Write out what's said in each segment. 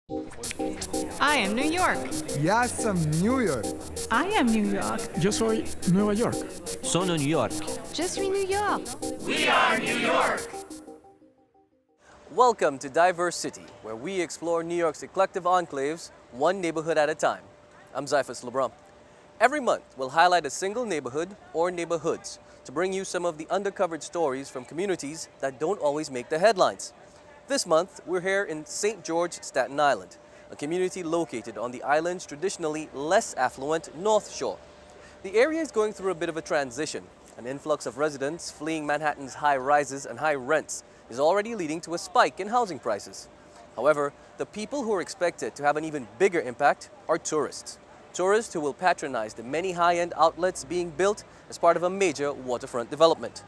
I am New York. Я съм New York. I am New York. Yo soy Nueva York. Sono New York. Je suis New York. Welcome to DiverseCITY, where we explore New York's eclectic enclaves, one neighborhood at a time. I'm Zyphus LeBron. Every month, we'll highlight a single neighborhood or neighborhoods to bring you some of the undercovered stories from communities that don't always make the headlines. This month, we're here in St. George, Staten Island, a community located on the island's traditionally less affluent North Shore. The area is going through a bit of a transition. An influx of residents fleeing Manhattan's high rises and high rents is already leading to a spike in housing prices. However, the people who are expected to have an even bigger impact are tourists. Tourists who will patronize the many high-end outlets being built as part of a major waterfront development.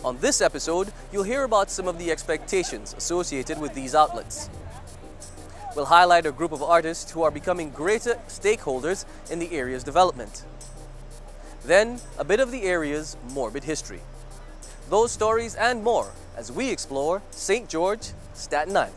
On this episode, you'll hear about some of the expectations associated with these outlets. We'll highlight a group of artists who are becoming greater stakeholders in the area's development. Then, a bit of the area's morbid history. Those stories and more as we explore St. George, Staten Island.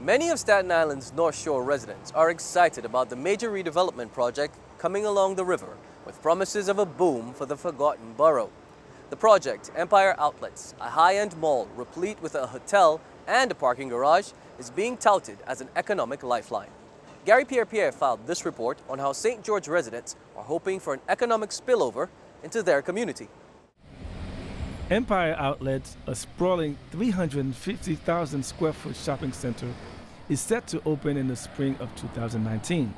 Many of Staten Island's North Shore residents are excited about the major redevelopment project coming along the river with promises of a boom for the forgotten borough. The project, Empire Outlets, a high-end mall replete with a hotel and a parking garage, is being touted as an economic lifeline. Gary Pierre filed this report on how St. George residents are hoping for an economic spillover into their community. Empire Outlets, a sprawling 350,000 square foot shopping center, is set to open in the spring of 2019.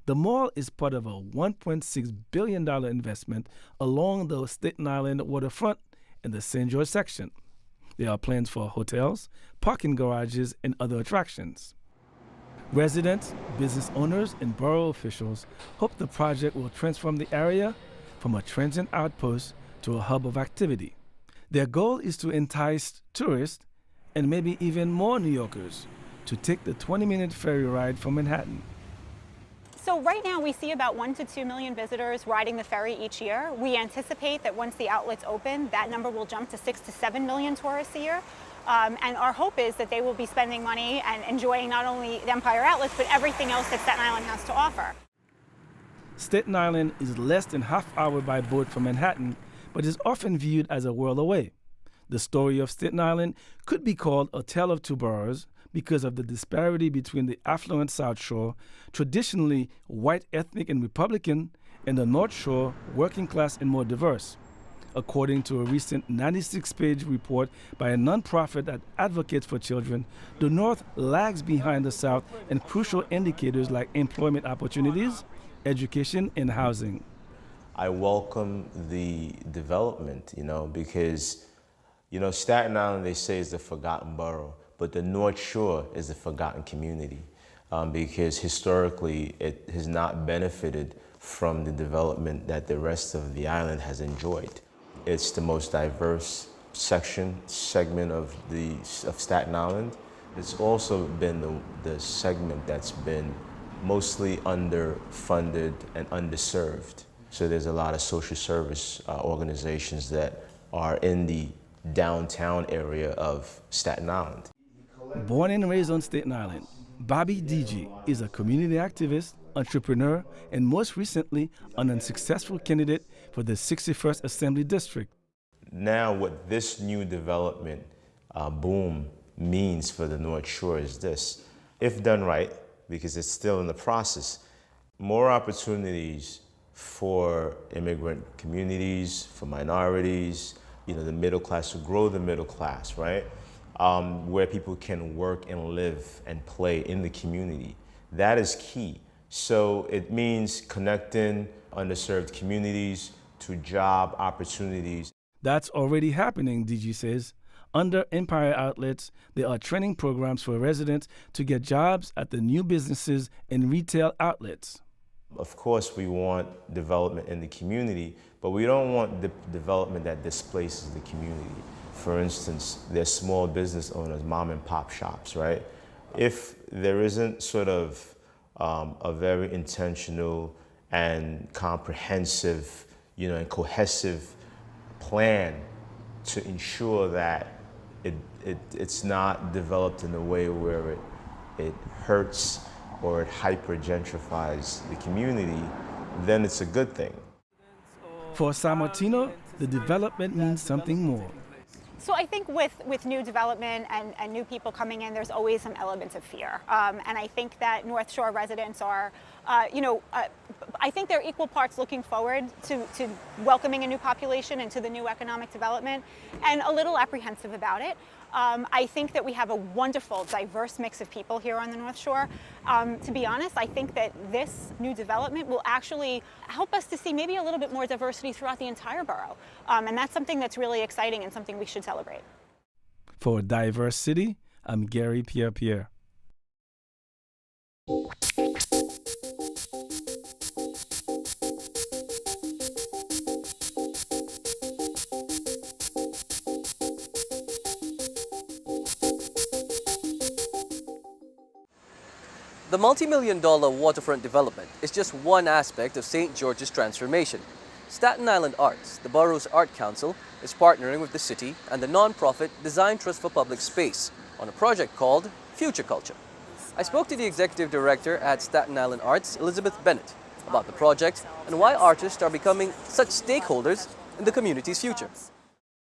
The mall is part of a $1.6 billion investment along the Staten Island waterfront in the St. George section. There are plans for hotels, parking garages, and other attractions. Residents, business owners, and borough officials hope the project will transform the area from a transient outpost to a hub of activity. Their goal is to entice tourists and maybe even more New Yorkers to take the 20-minute ferry ride from Manhattan. So right now we see about 1 to 2 million visitors riding the ferry each year. We anticipate that once the outlets open, that number will jump to 6 to 7 million tourists a year. And our hope is that they will be spending money and enjoying not only the Empire Outlets, but everything else that Staten Island has to offer. Staten Island is less than half-hour by boat from Manhattan, but is often viewed as a world away. The story of Staten Island could be called a tale of two boroughs because of the disparity between the affluent South Shore, traditionally white, ethnic, and Republican, and the North Shore, working class and more diverse. According to a recent 96-page report by a nonprofit that advocates for children, the North lags behind the South in crucial indicators like employment opportunities, education, and housing. I welcome the development, because, Staten Island, they say, is the forgotten borough, but the North Shore is the forgotten community because historically it has not benefited from the development that the rest of the island has enjoyed. It's the most diverse segment of Staten Island. It's also been the segment that's been mostly underfunded and underserved. So there's a lot of social service organizations that are in the downtown area of Staten Island. Born and raised on Staten Island, Bobby DG is a community activist, entrepreneur, and most recently, an unsuccessful candidate for the 61st Assembly District. Now what this new development boom means for the North Shore is this. If done right, because it's still in the process, more opportunities for immigrant communities, for minorities, the middle class, to grow the middle class, right? Where people can work and live and play in the community. That is key. So it means connecting underserved communities to job opportunities. That's already happening, DG says. Under Empire Outlets, there are training programs for residents to get jobs at the new businesses and retail outlets. Of course, we want development in the community, but we don't want the development that displaces the community. For instance, there's small business owners, mom and pop shops, right? If there isn't sort of a very intentional and comprehensive, and cohesive plan to ensure that it's not developed in a way where it hurts or it hyper-gentrifies the community, then it's a good thing. For San Martino, the development means something more. So I think with new development and new people coming in, there's always some elements of fear. And I think that North Shore residents are, I think they're equal parts looking forward to welcoming a new population into the new economic development and a little apprehensive about it. I think that we have a wonderful, diverse mix of people here on the North Shore. To be honest, I think that this new development will actually help us to see maybe a little bit more diversity throughout the entire borough. And that's something that's really exciting and something we should celebrate. For Diverse City, I'm Gary Pierre. The multi-million-dollar waterfront development is just one aspect of St. George's transformation. Staten Island Arts, the borough's art council, is partnering with the city and the non-profit Design Trust for Public Space on a project called Future Culture. I spoke to the executive director at Staten Island Arts, Elizabeth Bennett, about the project and why artists are becoming such stakeholders in the community's future.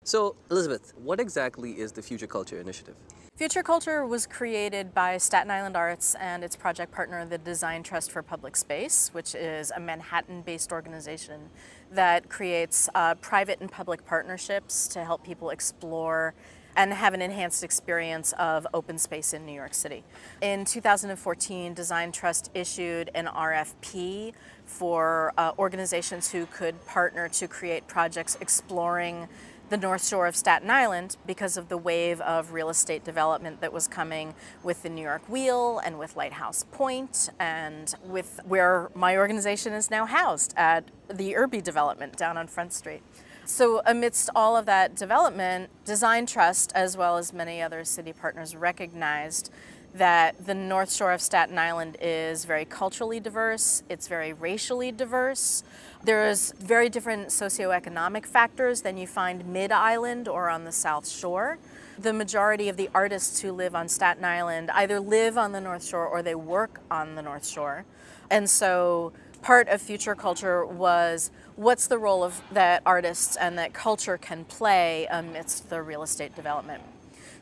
So, Elizabeth, what exactly is the Future Culture initiative? Future Culture was created by Staten Island Arts and its project partner, the Design Trust for Public Space, which is a Manhattan-based organization that creates private and public partnerships to help people explore and have an enhanced experience of open space in New York City. In 2014, Design Trust issued an RFP for organizations who could partner to create projects exploring the North Shore of Staten Island because of the wave of real estate development that was coming with the New York Wheel and with Lighthouse Point and with where my organization is now housed at the Irby development down on Front Street. So amidst all of that development, Design Trust, as well as many other city partners, recognized that the North Shore of Staten Island is very culturally diverse, it's very racially diverse. There's very different socioeconomic factors than you find mid-island or on the South Shore. The majority of the artists who live on Staten Island either live on the North Shore or they work on the North Shore. And so part of Future Culture was what's the role of that artists and that culture can play amidst the real estate development.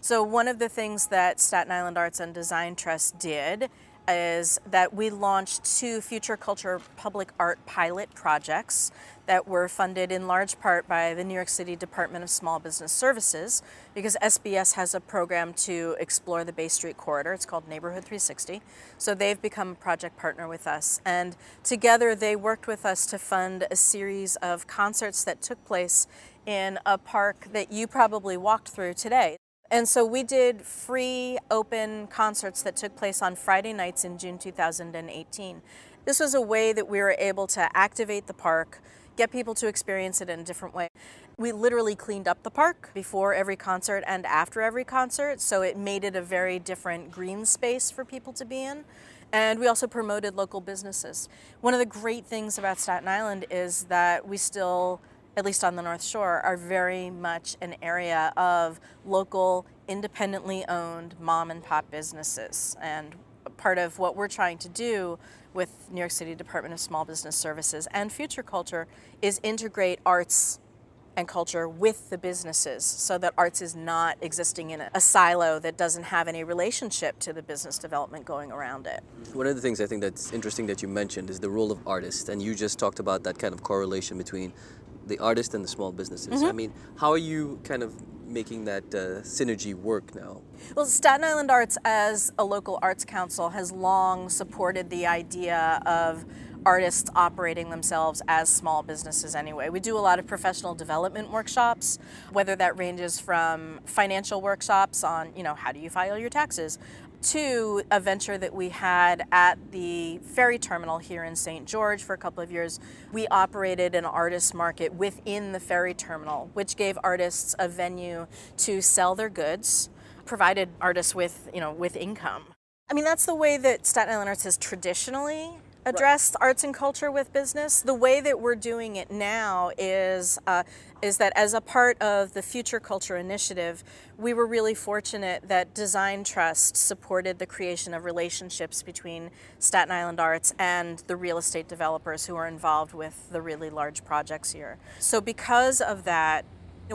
So one of the things that Staten Island Arts and Design Trust did is that we launched 2 Future Culture public art pilot projects that were funded in large part by the New York City Department of Small Business Services, because SBS has a program to explore the Bay Street corridor. It's called Neighborhood 360. So they've become a project partner with us. And together they worked with us to fund a series of concerts that took place in a park that you probably walked through today. And so we did free open concerts that took place on Friday nights in June 2018. This was a way that we were able to activate the park, get people to experience it in a different way. We literally cleaned up the park before every concert and after every concert, so it made it a very different green space for people to be in. And we also promoted local businesses. One of the great things about Staten Island is that we still, at least on the North Shore, are very much an area of local, independently owned mom and pop businesses. And part of what we're trying to do with New York City Department of Small Business Services and Future Culture is integrate arts and culture with the businesses so that arts is not existing in a silo that doesn't have any relationship to the business development going around it. One of the things I think that's interesting that you mentioned is the role of artists, and you just talked about that kind of correlation between the artist and the small businesses. I mean, how are you kind of making that synergy work now? Well, Staten Island Arts as a local arts council has long supported the idea of artists operating themselves as small businesses anyway. We do a lot of professional development workshops, whether that ranges from financial workshops on, how do you file your taxes, to a venture that we had at the ferry terminal here in St. George for a couple of years. We operated an artist market within the ferry terminal, which gave artists a venue to sell their goods, provided artists with, with income. I mean, that's the way that Staten Island Arts has traditionally addressed arts and culture with business. The way that we're doing it now is that as a part of the Future Culture Initiative, we were really fortunate that Design Trust supported the creation of relationships between Staten Island Arts and the real estate developers who are involved with the really large projects here. So because of that,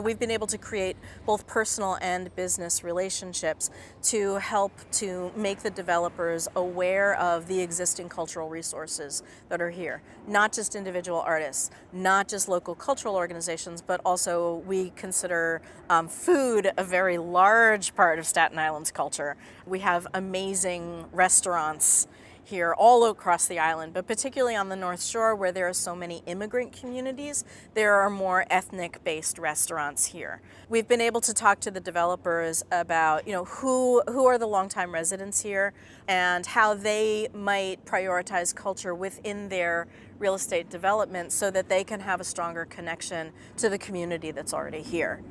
we've been able to create both personal and business relationships to help to make the developers aware of the existing cultural resources that are here. Not just individual artists, not just local cultural organizations, but also we consider food a very large part of Staten Island's culture. We have amazing restaurants here all across the island, but particularly on the North Shore where there are so many immigrant communities, there are more ethnic-based restaurants here. We've been able to talk to the developers about, who are the longtime residents here and how they might prioritize culture within their real estate development so that they can have a stronger connection to the community that's already here,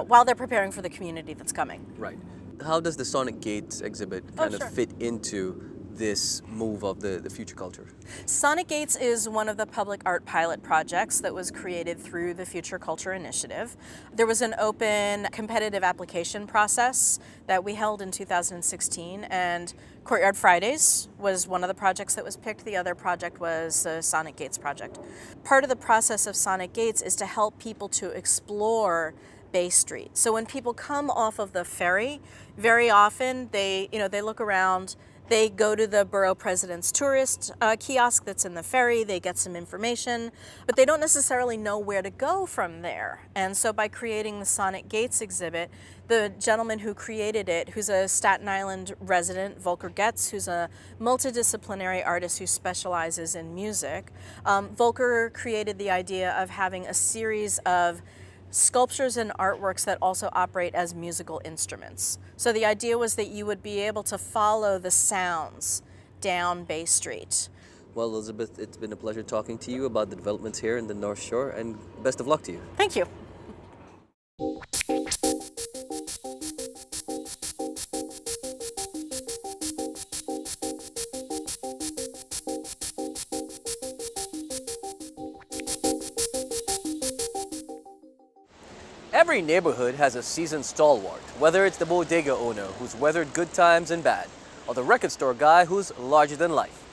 while they're preparing for the community that's coming. Right. How does the Sonic Gates exhibit kind of fit into this move of the future culture? Sonic Gates is one of the public art pilot projects that was created through the Future Culture Initiative. There was an open competitive application process that we held in 2016, and Courtyard Fridays was one of the projects that was picked. The other project was the Sonic Gates project. Part of the process of Sonic Gates is to help people to explore Bay Street. So when people come off of the ferry, very often they look around. They go to the Borough President's tourist kiosk that's in the ferry, they get some information, but they don't necessarily know where to go from there. And so by creating the Sonic Gates exhibit, the gentleman who created it, who's a Staten Island resident, Volker Getz, who's a multidisciplinary artist who specializes in music, Volker created the idea of having a series of sculptures and artworks that also operate as musical instruments. So the idea was that you would be able to follow the sounds down Bay Street. Well, Elizabeth, it's been a pleasure talking to you about the developments here in the North Shore, and best of luck to you. Thank you. Every neighborhood has a seasoned stalwart, whether it's the bodega owner who's weathered good times and bad, or the record store guy who's larger than life.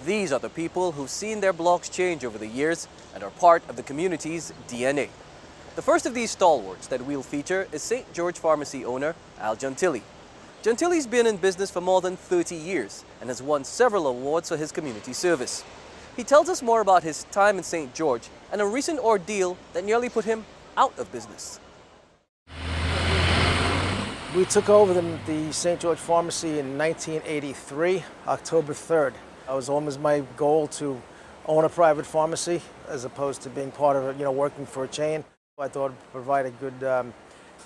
These are the people who've seen their blocks change over the years and are part of the community's DNA. The first of these stalwarts that we'll feature is St. George Pharmacy owner Al Gentili. Gentili's been in business for more than 30 years and has won several awards for his community service. He tells us more about his time in St. George and a recent ordeal that nearly put him out of business. We took over the St. George Pharmacy in 1983, October 3rd. It was always my goal to own a private pharmacy as opposed to being part of it, working for a chain. I thought it would provide a good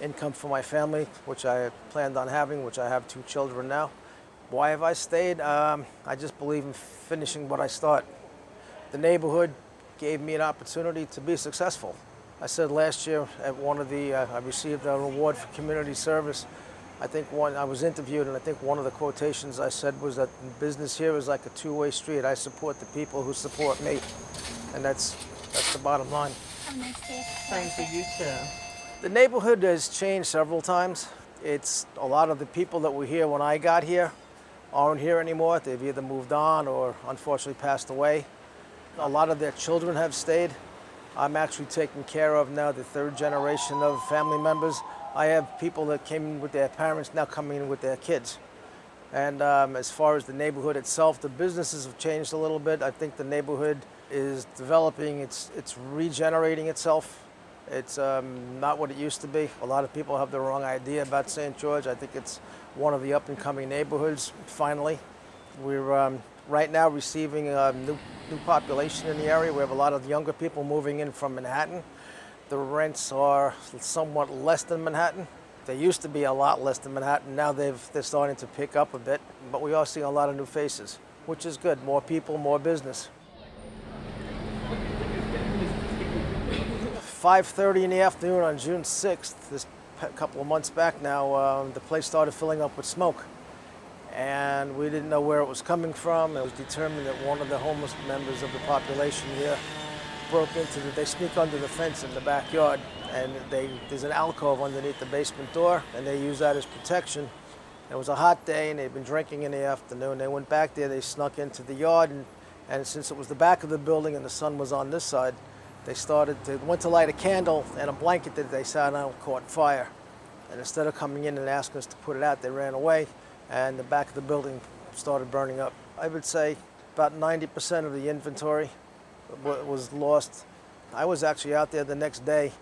income for my family, which I planned on having, which I have 2 children now. Why have I stayed? I just believe in finishing what I start. The neighborhood gave me an opportunity to be successful. I said last year at one of the, I received an award for community service. I was interviewed, and I think one of the quotations I said was that business here is like a two-way street. I support the people who support me, and that's the bottom line. Have a nice day. Thank you, you too. The neighborhood has changed several times. It's a lot of the people that were here when I got here aren't here anymore. They've either moved on or unfortunately passed away. A lot of their children have stayed. I'm actually taking care of now the 3rd generation of family members. I have people that came in with their parents now coming in with their kids. And as far as the neighborhood itself, the businesses have changed a little bit. I think the neighborhood is developing, it's regenerating itself. It's not what it used to be. A lot of people have the wrong idea about St. George. I think it's one of the up and coming neighborhoods, finally. We're right now receiving a new population in the area. We have a lot of younger people moving in from Manhattan. The rents are somewhat less than Manhattan. They used to be a lot less than Manhattan. Now they're starting to pick up a bit, but we are seeing a lot of new faces, which is good. More people, more business. 5:30 in the afternoon on June 6th, a couple of months back now, the place started filling up with smoke. And We didn't know where it was coming from. It was determined that one of the homeless members of the population here broke into they sneak under the fence in the backyard, and there's an alcove underneath the basement door, and they use that as protection. It was a hot day, and they'd been drinking in the afternoon. They went back there, they snuck into the yard, and since it was the back of the building and the sun was on this side, they went to light a candle, and a blanket that they sat on caught fire. And instead of coming in and asking us to put it out, they ran away, and the back of the building started burning up. I would say about 90% of the inventory was lost. I was actually out there the next day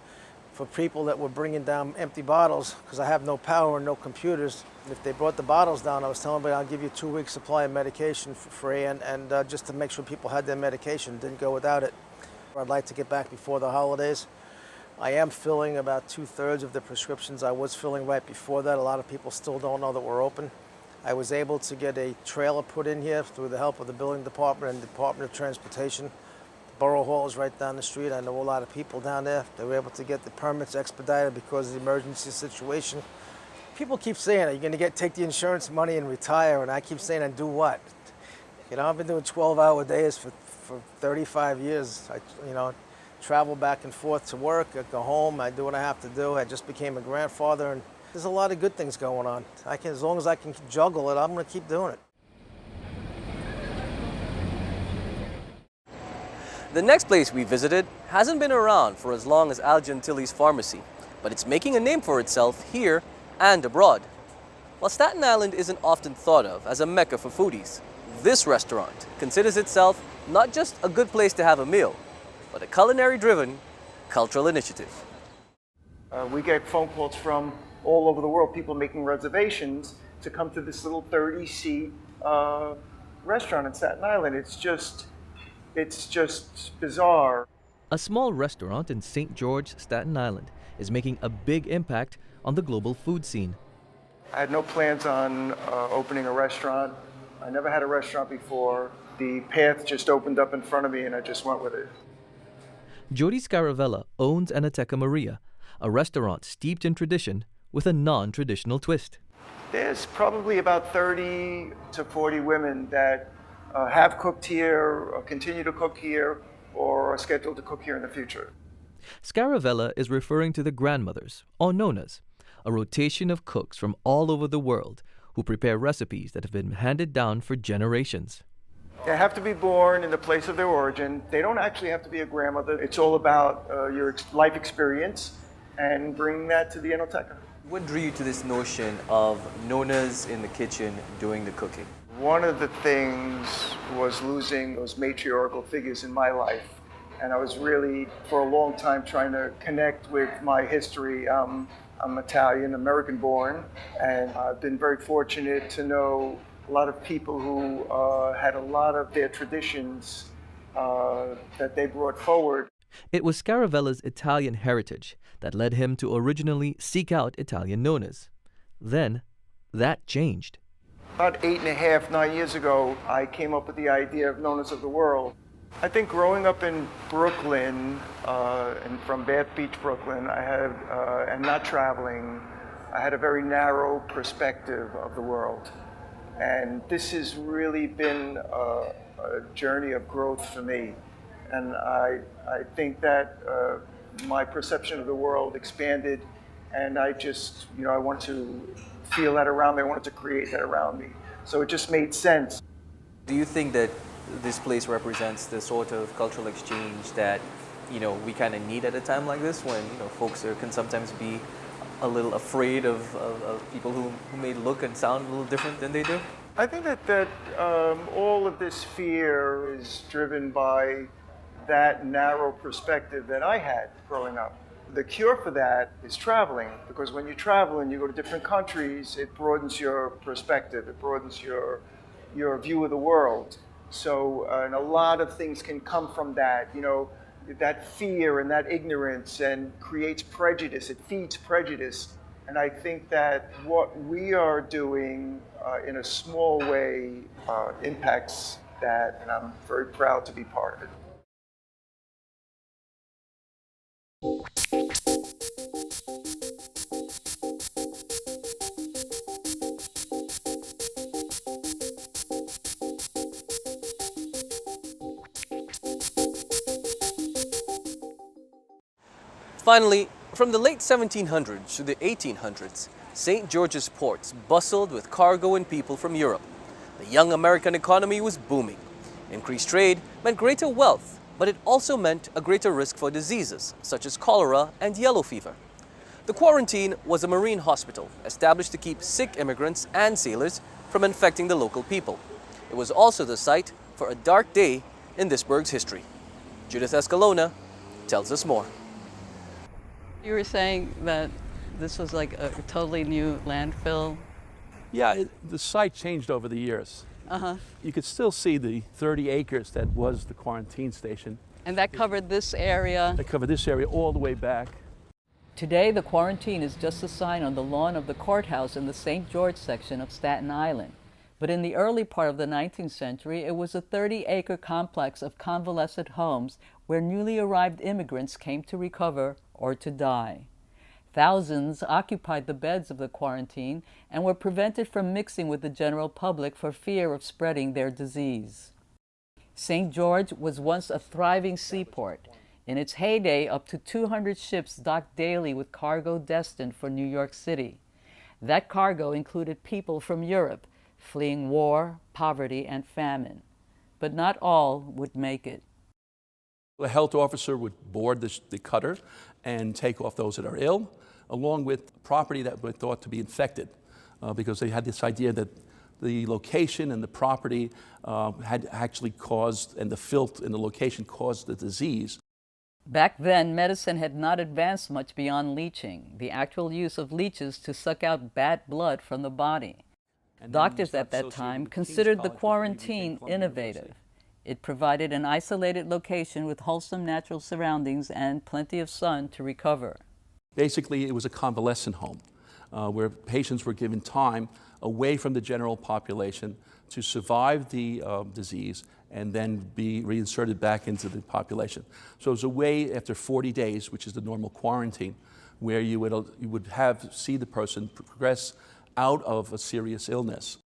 for people that were bringing down empty bottles, because I have no power and no computers. If they brought the bottles down, I was telling them, I'll give you 2 weeks supply of medication for free, and just to make sure people had their medication, didn't go without it. I'd like to get back before the holidays. I am filling about 2/3 of the prescriptions I was filling right before that. A lot of people still don't know that we're open. I was able to get a trailer put in here through the help of the building department and the Department of Transportation. Borough Hall is right down the street. I know a lot of people down there. They were able to get the permits expedited because of the emergency situation. People keep saying, are you going to take the insurance money and retire? And I keep saying, and do what? You know, I've been doing 12-hour days for 35 years. I travel back and forth to work, I go home, I do what I have to do. I just became a grandfather, and there's a lot of good things going on. As long as I can juggle it, I'm going to keep doing it. The next place we visited hasn't been around for as long as Al Gentili's pharmacy, but it's making a name for itself here and abroad. While Staten Island isn't often thought of as a mecca for foodies, this restaurant considers itself not just a good place to have a meal, but a culinary-driven cultural initiative. We get phone calls from all over the world, people making reservations to come to this little 30-seat restaurant in Staten Island. It's just bizarre. A small restaurant in St. George, Staten Island, is making a big impact on the global food scene. I had no plans on opening a restaurant. I never had a restaurant before. The path just opened up in front of me, and I just went with it. Jody Scaravella owns Anateca Maria, a restaurant steeped in tradition with a non-traditional twist. There's probably about 30 to 40 women that have cooked here, or continue to cook here, or are scheduled to cook here in the future. Scaravella is referring to the grandmothers, or nonas, a rotation of cooks from all over the world who prepare recipes that have been handed down for generations. They have to be born in the place of their origin. They don't actually have to be a grandmother. It's all about your life experience and bringing that to the Enoteca. What drew you to this notion of nonas in the kitchen doing the cooking? One of the things was losing those matriarchal figures in my life. And I was really, for a long time, trying to connect with my history. I'm Italian, American born, and I've been very fortunate to know a lot of people who had a lot of their traditions that they brought forward. It was Scaravella's Italian heritage that led him to originally seek out Italian nonas. Then, that changed. About 8.5, 9 years ago, I came up with the idea of Nonas of the World. I think growing up in Brooklyn, and from Bath Beach, Brooklyn, and not traveling, I had a very narrow perspective of the world. And this has really been a journey of growth for me. And I think that my perception of the world expanded, and I want to feel that around me. I wanted to create that around me. So it just made sense. Do you think that this place represents the sort of cultural exchange that, we kind of need at a time like this when, folks can sometimes be a little afraid of people who may look and sound a little different than they do? I think that all of this fear is driven by that narrow perspective that I had growing up. The cure for that is traveling, because when you travel and you go to different countries, it broadens your perspective, it broadens your view of the world. So, and a lot of things can come from that, that fear and that ignorance, and creates prejudice, it feeds prejudice. And I think that what we are doing in a small way impacts that, and I'm very proud to be part of it. Finally, from the late 1700s to the 1800s, St. George's ports bustled with cargo and people from Europe. The young American economy was booming. Increased trade meant greater wealth, but it also meant a greater risk for diseases such as cholera and yellow fever. The quarantine was a marine hospital established to keep sick immigrants and sailors from infecting the local people. It was also the site for a dark day in this burg's history. Judith Escalona tells us more. You were saying that this was like a totally new landfill. Yeah, the site changed over the years. You could still see the 30 acres that was the quarantine station. And that covered this area. That covered this area all the way back. Today, the quarantine is just a sign on the lawn of the courthouse in the St. George section of Staten Island. But in the early part of the 19th century, it was a 30-acre complex of convalescent homes where newly arrived immigrants came to recover or to die. Thousands occupied the beds of the quarantine and were prevented from mixing with the general public for fear of spreading their disease. St. George was once a thriving seaport. In its heyday, up to 200 ships docked daily with cargo destined for New York City. That cargo included people from Europe, fleeing war, poverty, and famine. But not all would make it. The health officer would board the cutter and take off those that are ill, along with property that were thought to be infected, because they had this idea that the location and the property had actually caused, and the filth in the location caused the disease. Back then, medicine had not advanced much beyond leeching, the actual use of leeches to suck out bad blood from the body. Doctors at that time considered the quarantine innovative. It provided an isolated location with wholesome natural surroundings and plenty of sun to recover. Basically, it was a convalescent home where patients were given time away from the general population to survive the disease and then be reinserted back into the population. So it was a way after 40 days, which is the normal quarantine, where you would see the person progress out of a serious illness.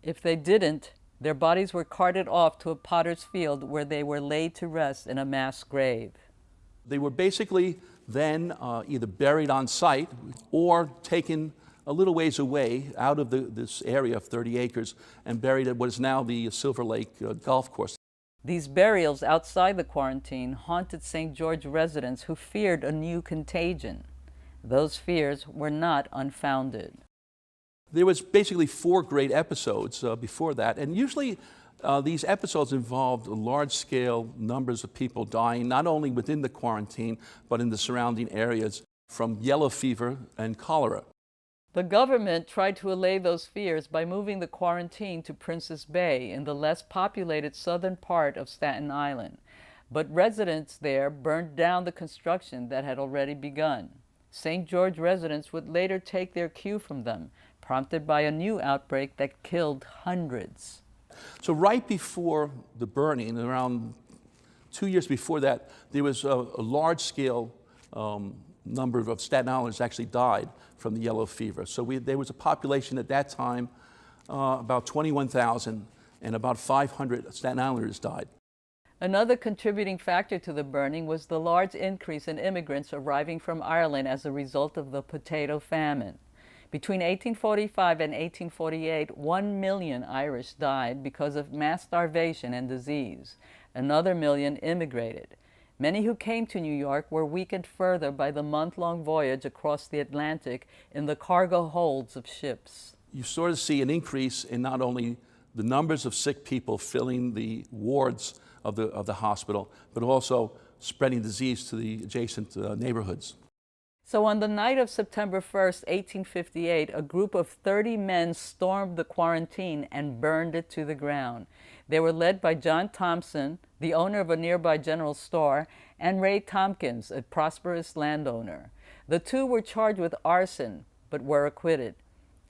If they didn't, their bodies were carted off to a potter's field where they were laid to rest in a mass grave. They were basically then either buried on site or taken a little ways away out of this area of 30 acres and buried at what is now the Silver Lake golf course. These burials outside the quarantine haunted St. George residents who feared a new contagion. Those fears were not unfounded. There was basically 4 great episodes before that, and usually these episodes involved large-scale numbers of people dying, not only within the quarantine, but in the surrounding areas from yellow fever and cholera. The government tried to allay those fears by moving the quarantine to Princess Bay in the less populated southern part of Staten Island. But residents there burned down the construction that had already begun. St. George residents would later take their cue from them, prompted by a new outbreak that killed hundreds. So right before the burning, around 2 years before that, there was a large-scale number of Staten Islanders actually died from the yellow fever. So there was a population at that time, about 21,000, and about 500 Staten Islanders died. Another contributing factor to the burning was the large increase in immigrants arriving from Ireland as a result of the potato famine. Between 1845 and 1848, 1 million Irish died because of mass starvation and disease. Another million immigrated. Many who came to New York were weakened further by the month-long voyage across the Atlantic in the cargo holds of ships. You sort of see an increase in not only the numbers of sick people filling the wards of the hospital, but also spreading disease to the adjacent neighborhoods. So on the night of September 1st, 1858, a group of 30 men stormed the quarantine and burned it to the ground. They were led by John Thompson, the owner of a nearby general store, and Ray Tompkins, a prosperous landowner. The two were charged with arson, but were acquitted.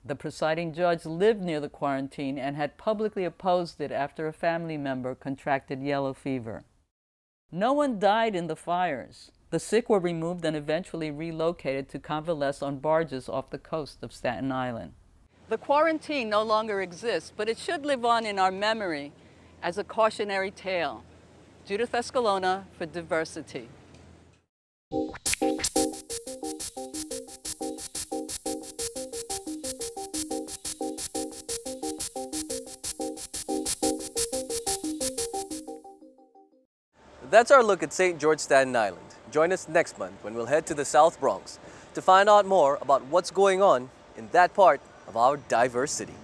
The presiding judge lived near the quarantine and had publicly opposed it after a family member contracted yellow fever. No one died in the fires. The sick were removed and eventually relocated to convalesce on barges off the coast of Staten Island. The quarantine no longer exists, but it should live on in our memory as a cautionary tale. Judith Escalona for DiverseCITY. That's our look at St. George, Staten Island. Join us next month when we'll head to the South Bronx to find out more about what's going on in that part of our diverse city.